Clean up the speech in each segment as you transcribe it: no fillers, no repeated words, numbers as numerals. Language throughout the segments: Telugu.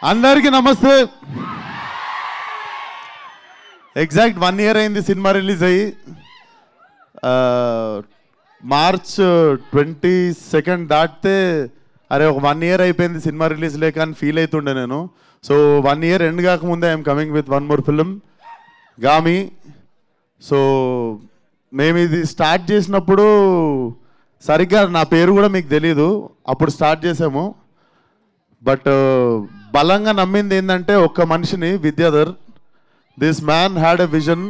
అందరికీ నమస్తే. ఎగ్జాక్ట్ 1 year అయింది సినిమా రిలీజ్ అయ్యి. మార్చ్ 22 దాటితే అరే ఒక 1 year అయిపోయింది సినిమా రిలీజ్ లేక అని ఫీల్ అవుతుండే నేను. సో 1 year ఎండ్ కాకముందే I'm coming with one more film, Gaami. So మేము ఇది స్టార్ట్ చేసినప్పుడు సరిగ్గా నా పేరు కూడా మీకు తెలీదు, అప్పుడు స్టార్ట్ చేసాము. బట్ బలంగా నమ్మింది ఏంటంటే ఒక్క మనిషిని, Vidyadhar. This man had a vision.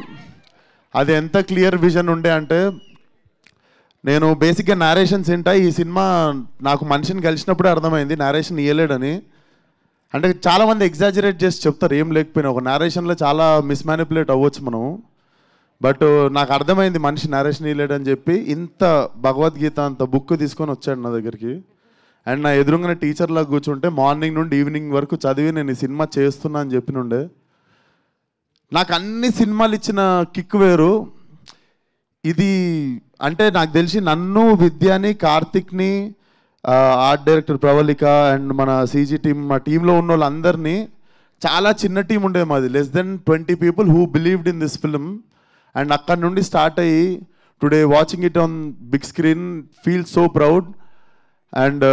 అది ఎంత క్లియర్ విజన్ ఉండే అంటే, నేను బేసిక్గా నేరేషన్స్ ఏంటా ఈ సినిమా నాకు మనిషిని కలిసినప్పుడే అర్థమైంది నేరేషన్ ఇయ్యలేడని. అంటే చాలామంది ఎగ్జాజరేట్ చేసి చెప్తారు ఏం లేకపోయినా, ఒక నేరేషన్లో చాలా మిస్మానిపులేట్ అవ్వచ్చు మనం. బట్ నాకు అర్థమైంది మనిషి నేరేషన్ ఇయ్యలేడని చెప్పి ఇంత భగవద్గీత అంత బుక్ తీసుకొని వచ్చాడు నా దగ్గరికి. అండ్ నా ఎదురుగానే టీచర్లా కూర్చుంటే మార్నింగ్ నుండి ఈవినింగ్ వరకు చదివి నేను ఈ సినిమా చేస్తున్నా అని చెప్పినుండే. నాకు అన్ని సినిమాలు ఇచ్చిన కిక్ వేరు. ఇది అంటే నాకు తెలిసి నన్ను, విద్యాని, కార్తిక్ని, ఆర్ట్ డైరెక్టర్ ప్రవళిక అండ్ మన సీజీ టీమ్, మా టీంలో ఉన్న వాళ్ళందరినీ, చాలా చిన్న టీం ఉండేది మాది, less than 20 people who believed in this film. And అక్కడ నుండి స్టార్ట్ అయ్యి today watching it on big screen feel so proud. And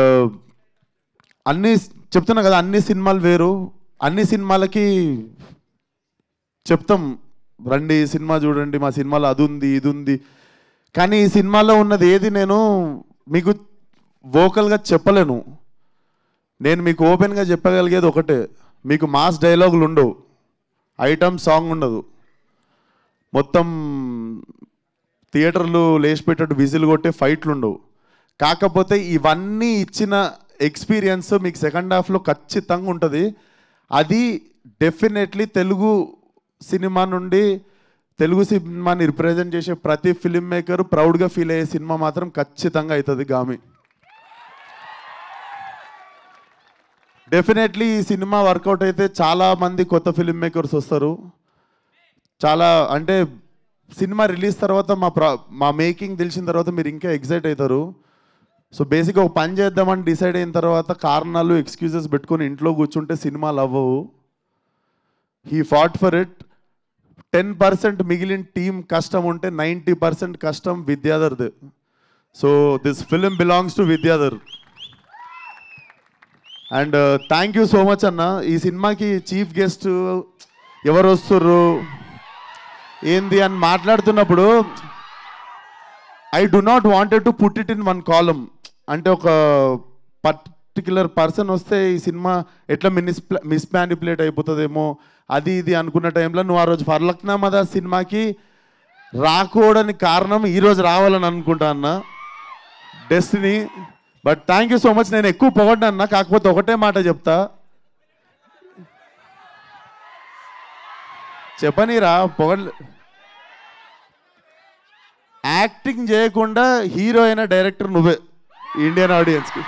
అన్నీ చెప్తున్నా కదా, అన్ని సినిమాలు వేరు. అన్ని సినిమాలకి చెప్తాం రండి సినిమా చూడండి, మా సినిమాలో అది ఉంది ఇది ఉంది, కానీ ఈ సినిమాలో ఉన్నది ఏది నేను మీకు వోకల్గా చెప్పలేను. నేను మీకు ఓపెన్గా చెప్పగలిగేది ఒకటే, మీకు మాస్ డైలాగులు ఉండవు, ఐటమ్ సాంగ్ ఉండదు, మొత్తం థియేటర్లు లేచిపెట్టేట్టు విజిల్ కొట్టే ఫైట్లు ఉండవు. కాకపోతే ఇవన్నీ ఇచ్చిన ఎక్స్పీరియన్స్ మీకు సెకండ్ హాఫ్లో ఖచ్చితంగా ఉంటుంది. అది డెఫినెట్లీ తెలుగు సినిమా నుండి, తెలుగు సినిమాని రిప్రజెంట్ చేసే ప్రతి ఫిలిం మేకర్ ప్రౌడ్గా ఫీల్ అయ్యే సినిమా మాత్రం ఖచ్చితంగా అవుతుంది గామి. డెఫినెట్లీ ఈ సినిమా వర్కౌట్ అయితే చాలామంది కొత్త ఫిలిం మేకర్స్ వస్తారు. చాలా అంటే సినిమా రిలీజ్ తర్వాత మా మేకింగ్ తెలిసిన తర్వాత మీరు ఇంకా ఎక్సైట్ అవుతారు. సో బేసిక్గా ఒక పని చేద్దామని డిసైడ్ అయిన తర్వాత కారణాలు, ఎక్స్క్యూజెస్ పెట్టుకొని ఇంట్లో కూర్చుంటే సినిమాలు అవ్వవు. He fought for it. 10% మిగిలిన టీం కష్టం ఉంటే 90% కష్టం విద్యాధర్ది. So this film belongs to Vidyadhar. And thank you so much అన్న. ఈ సినిమాకి చీఫ్ గెస్ట్ ఎవరు వస్తుర్రు ఏంది అని మాట్లాడుతున్నప్పుడు I do not wanted to put it in one column. అంటే ఒక పర్టిక్యులర్ పర్సన్ వస్తే ఈ సినిమా ఎట్లా మిస్మానిపులేట్ అయిపోతుందేమో అది ఇది అనుకున్న టైంలో నువ్వు ఆ రోజు ఫర్లక్నామా సినిమాకి రాకూడని కారణం ఈరోజు రావాలని అనుకుంటా అన్న, destiny. But thank you so much. నేను ఎక్కువ పొగడ్డా అన్న, కాకపోతే ఒకటే మాట చెప్తా, చెప్పనీరా యాక్టింగ్ చేయకుండా హీరో అయిన డైరెక్టర్ నువ్వే ఇండియన్ ఆడియన్స్కి.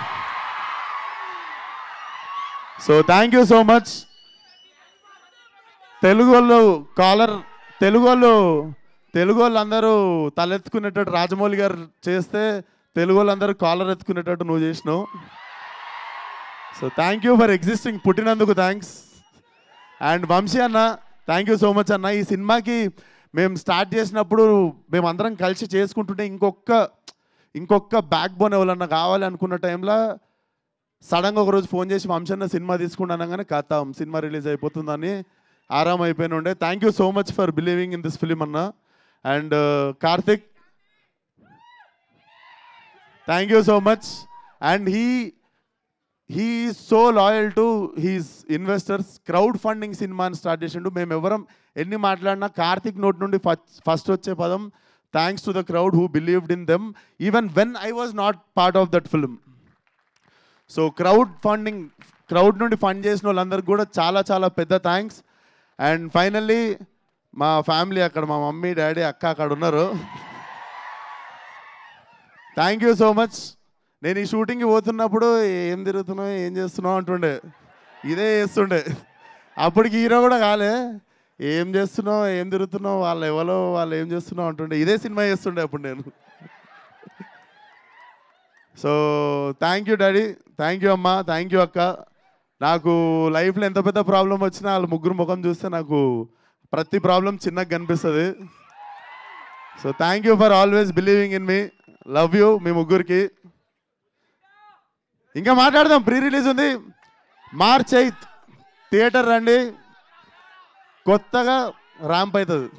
So thank you so much. Telugu వాళ్ళు అందరూ తలెత్తుకునేటట్టు రాజమౌళి గారు చేస్తే తెలుగు వాళ్ళందరూ కాలర్ ఎత్తుకునేటట్టు నువ్వు చేసినావు. So thank you for existing, పుట్టినందుకు థ్యాంక్స్. అండ్ వంశీ అన్న, థ్యాంక్ యూ సో మచ్ అన్న. ఈ సినిమాకి మేము స్టార్ట్ చేసినప్పుడు మేమందరం కలిసి చేసుకుంటుంటే ఇంకొక బ్యాక్ బోన్ ఎవరన్నా కావాలి అనుకున్న టైంలో సడన్గా ఒకరోజు ఫోన్ చేసి వంశన్న సినిమా తీసుకుంటాను కానీ కథం సినిమా రిలీజ్ అయిపోతుందని ఆరామ్ అయిపోయిన ఉండే. Thank you so much for believing in this film అన్న. And Karthik, thank you so much. And he is so loyal to his investors. Crowd funding సినిమాని స్టార్ట్ చేసిండు. మేము ఎవరం ఎన్ని మాట్లాడినా కార్తిక్ నోట్ నుండి ఫస్ట్ వచ్చే పదం thanks to the crowd who believed in them even when I was not part of that film. So crowd నుండి ఫండ్ చేసిన వాళ్ళందరికీ కూడా చాలా చాలా పెద్ద థ్యాంక్స్. అండ్ ఫైనల్లీ మా ఫ్యామిలీ, అక్కడ మా మమ్మీ, డాడీ, అక్క అక్కడ ఉన్నారు. Thank you so much. నేను ఈ షూటింగ్కి పోతున్నప్పుడు ఏం తిరుగుతున్నావు ఏం చేస్తున్నావు అంటుండే, ఇదే చేస్తుండే. అప్పటికి హీరో కూడా కాలే, ఏం చేస్తున్నావు ఏం తిరుగుతున్నావు వాళ్ళు ఏం చేస్తున్నావు అంటుండే, ఇదే సినిమా చేస్తుండే అప్పుడు నేను. So thank you daddy, thank you అమ్మ, థ్యాంక్ యూ అక్క. నాకు లైఫ్లో ఎంత పెద్ద ప్రాబ్లం వచ్చినా వాళ్ళ ముగ్గురు ముఖం చూస్తే నాకు ప్రతి ప్రాబ్లం చిన్నగా కనిపిస్తుంది. So thank you for always believing in me. Love you మీ ముగ్గురికి. ఇంకా మాట్లాడదాం. ప్రీ రిలీజ్ ఉంది March 8th థియేటర్ రండి. కొత్తగా ర్యాంప్ అవుతుంది.